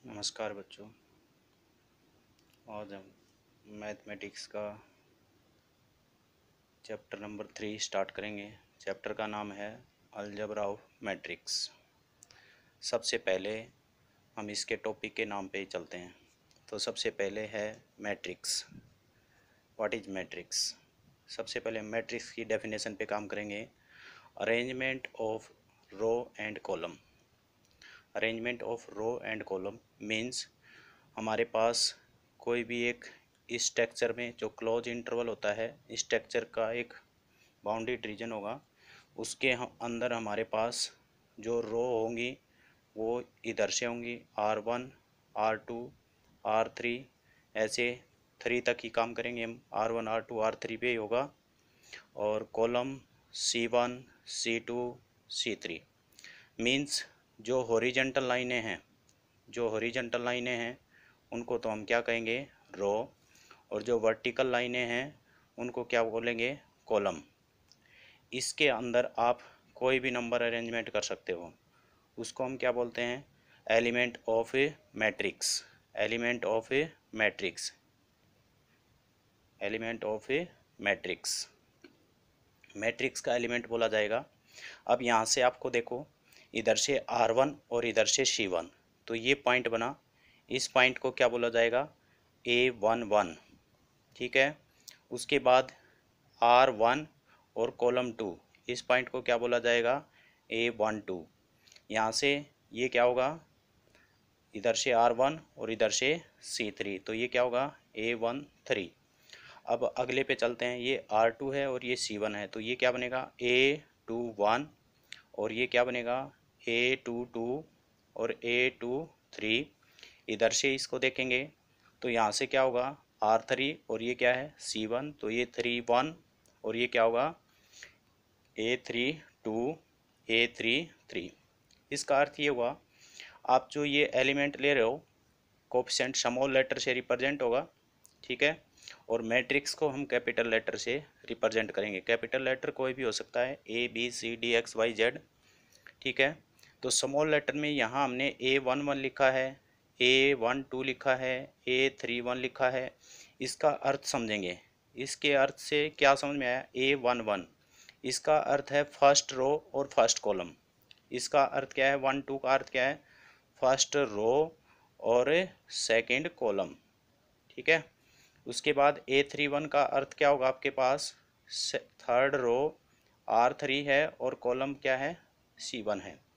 नमस्कार बच्चों। आज हम मैथमेटिक्स का चैप्टर नंबर 3 स्टार्ट करेंगे। चैप्टर का नाम है अलजेब्रा ऑफ मैट्रिक्स। सबसे पहले हम इसके टॉपिक के नाम पे ही चलते हैं। तो सबसे पहले है मैट्रिक्स। What is matrix? सबसे पहले मैट्रिक्स की डेफिनेशन पे काम करेंगे। Arrangement of row and column. Arrangement of row and column means हमारे पास कोई भी एक स्ट्रक्चर में जो क्लोज इंटरवल होता है, स्ट्रक्चर का एक बाउंडेड रीजन होगा, उसके अंदर हमारे पास जो रो होंगी वो इधर से होंगी R1, R2, R3, ऐसे 3 तक ही काम करेंगे हम। R1, R2, R3 पे ही होगा। और column C1, C2, C3 means जो हॉरिजेंटल लाइनें हैं उनको तो हम क्या कहेंगे? रो। और जो वर्टिकल लाइनें हैं उनको क्या बोलेंगे? कॉलम। इसके अंदर आप कोई भी नंबर अरेंजमेंट कर सकते हो, उसको हम क्या बोलते हैं? Element of A matrix. Element of A matrix. Element of A matrix. Matrix का एलिमेंट बोला जाएगा। अब यहाँ से आपको देखो, इधर से R1 और इधर से C1, तो ये पॉइंट बना। इस पॉइंट को क्या बोला जाएगा? A11। ठीक है। उसके बाद R1 और कॉलम 2, इस पॉइंट को क्या बोला जाएगा? A12। यहाँ से ये क्या होगा? इधर से R1 और इधर से C3, तो ये क्या होगा? A13। अब अगले पे चलते हैं। ये R2 है और ये C1 है, तो ये क्या बनेगा? A21। और ये क्या बनेगा? A22 और A23। इधर से इसको देखेंगे तो यहाँ से क्या होगा? R3 और ये क्या है? C1, तो ये 31 और ये क्या होगा? A32, A33। इसका अर्थ ये हुआ, आप जो ये एलिमेंट ले रहे हो कोफिशिएंट स्मॉल लेटर से रिप्रेजेंट होगा, ठीक है। और मैट्रिक्स को हम कैपिटल लेटर से रिप्रेजेंट करेंगे। कैपिटल लेटर कोई भी हो सकता है, ABCDXYZ, ठीक है। तो स्मॉल लेटर में यहाँ हमने A11 लिखा है, A12 लिखा है, A31 लिखा है। इसका अर्थ समझेंगे। इसके अर्थ से क्या समझ में आया? A11 इसका अर्थ है फर्स्ट रो और फर्स्ट कॉलम। इसका अर्थ क्या है? 1-2 का अर्थ क्या है? फर्स्ट रो और सेकंड कॉलम, ठीक है। उसके बाद A31 का अर्थ क्या होगा आपके पास? थर्ड रो, R3 है और कॉलम क्या है? C1 है।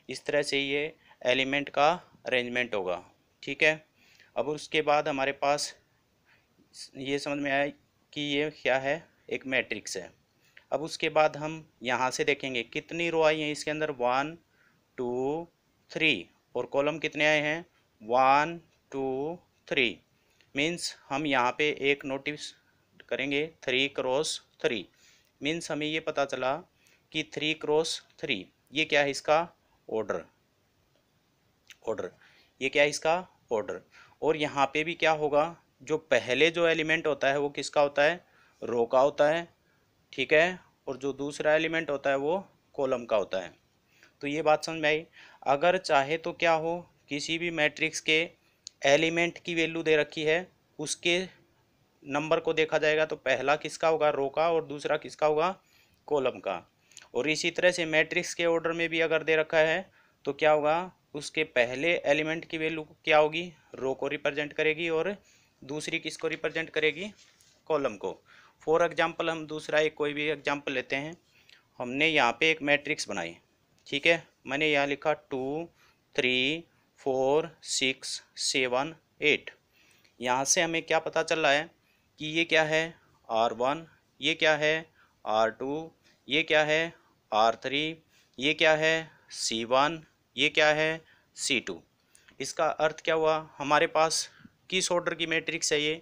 इस तरह से ये एलिमेंट का अरेंजमेंट होगा, ठीक है। अब उसके बाद हमारे पास ये समझ में आया कि ये क्या है? एक मैट्रिक्स है। अब उसके बाद हम यहाँ से देखेंगे कितनी रो आई हैं इसके अंदर? 1, 2, 3। और कॉलम कितने आए हैं? 1, 2, 3। मीन्स हम यहाँ पे एक नोटिस करेंगे 3×3। मीन्स हमें ये पता चला कि 3×3 ये क्या है? इसका ऑर्डर। ऑर्डर ये क्या है? इसका ऑर्डर। और यहाँ पे भी क्या होगा? जो पहले जो एलिमेंट होता है वो किसका होता है? रो का होता है, ठीक है। और जो दूसरा एलिमेंट होता है वो कॉलम का होता है। तो ये बात समझ में आई। अगर चाहे तो क्या हो, किसी भी मैट्रिक्स के एलिमेंट की वैल्यू दे रखी है, उसके नंबर को देखा जाएगा तो पहला किसका होगा? रो का, और दूसरा किसका होगा? कॉलम का। और इसी तरह से मैट्रिक्स के ऑर्डर में भी अगर दे रखा है तो क्या होगा? उसके पहले एलिमेंट की वैल्यू क्या होगी? रो को रिप्रेजेंट करेगी और दूसरी किसको रिप्रेजेंट करेगी? कॉलम को। फॉर एग्जांपल हम दूसरा एक कोई भी एग्जांपल लेते हैं। हमने यहाँ पे एक मैट्रिक्स बनाई, ठीक है। मैंने यहाँ लिखा 2, 3, 4, 6, 7, 8। यहाँ से हमें क्या पता चल रहा है कि ये क्या है? R1, ये क्या है? R2, ये क्या है? R3, ये क्या है? C1, ये क्या है? C2। इसका अर्थ क्या हुआ? हमारे पास किस ऑर्डर की मैट्रिक्स है ये?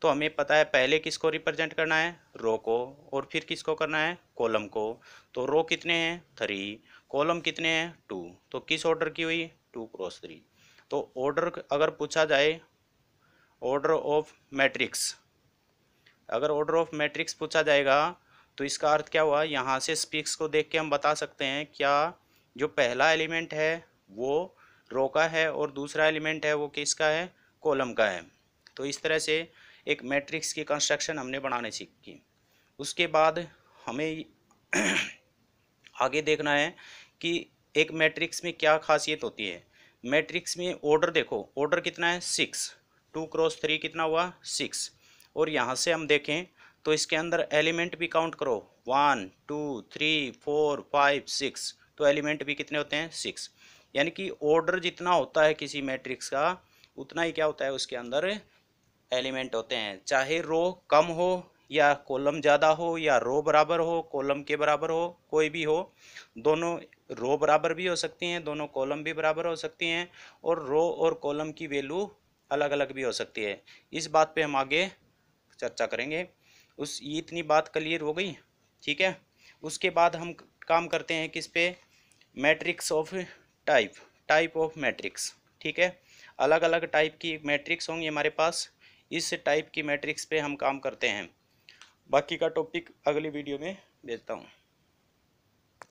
तो हमें पता है पहले किसको रिप्रेजेंट करना है? रो को। और फिर किसको करना है? कॉलम को। तो रो कितने हैं? 3। कॉलम कितने हैं? 2। तो किस ऑर्डर की हुई? 2×3। तो ऑर्डर अगर पूछा जाए, ऑर्डर ऑफ मैट्रिक्स, अगर ऑर्डर ऑफ मैट्रिक्स पूछा जाएगा तो इसका अर्थ क्या हुआ? यहाँ से स्पीक्स को देख के हम बता सकते हैं क्या जो पहला एलिमेंट है वो रो का है और दूसरा एलिमेंट है वो किसका है, कॉलम का है। तो इस तरह से एक मैट्रिक्स की कंस्ट्रक्शन हमने बनाने सीखी। उसके बाद हमें आगे देखना है कि एक मैट्रिक्स में क्या खासियत होती है। मैट्रिक्स में ऑर्डर देखो, ऑर्डर कितना है 6, 2 × 3 कितना हुआ 6। और यहाँ से हम देखें तो इसके अंदर एलिमेंट भी काउंट करो, 1 2 3 4 5 6, तो एलिमेंट भी कितने होते हैं 6। यानी कि ऑर्डर जितना होता है किसी मैट्रिक्स का उतना ही क्या होता है उसके अंदर एलिमेंट होते हैं। चाहे रो कम हो या कॉलम ज़्यादा हो या रो बराबर हो कॉलम के बराबर हो, कोई भी हो, दोनों रो बराबर भी हो सकती हैं, दोनों कॉलम भी बराबर हो सकती हैं, और रो और कॉलम की वैल्यू अलग अलग भी हो सकती है। इस बात पे हम आगे चर्चा करेंगे। ये इतनी बात क्लियर हो गई, ठीक है। उसके बाद हम काम करते हैं किस पे, matrix of type of matrix, ठीक है। अलग अलग टाइप की मैट्रिक्स होंगी हमारे पास, इस टाइप की मैट्रिक्स पे हम काम करते हैं। बाकी का टॉपिक अगली वीडियो में भेजता हूँ।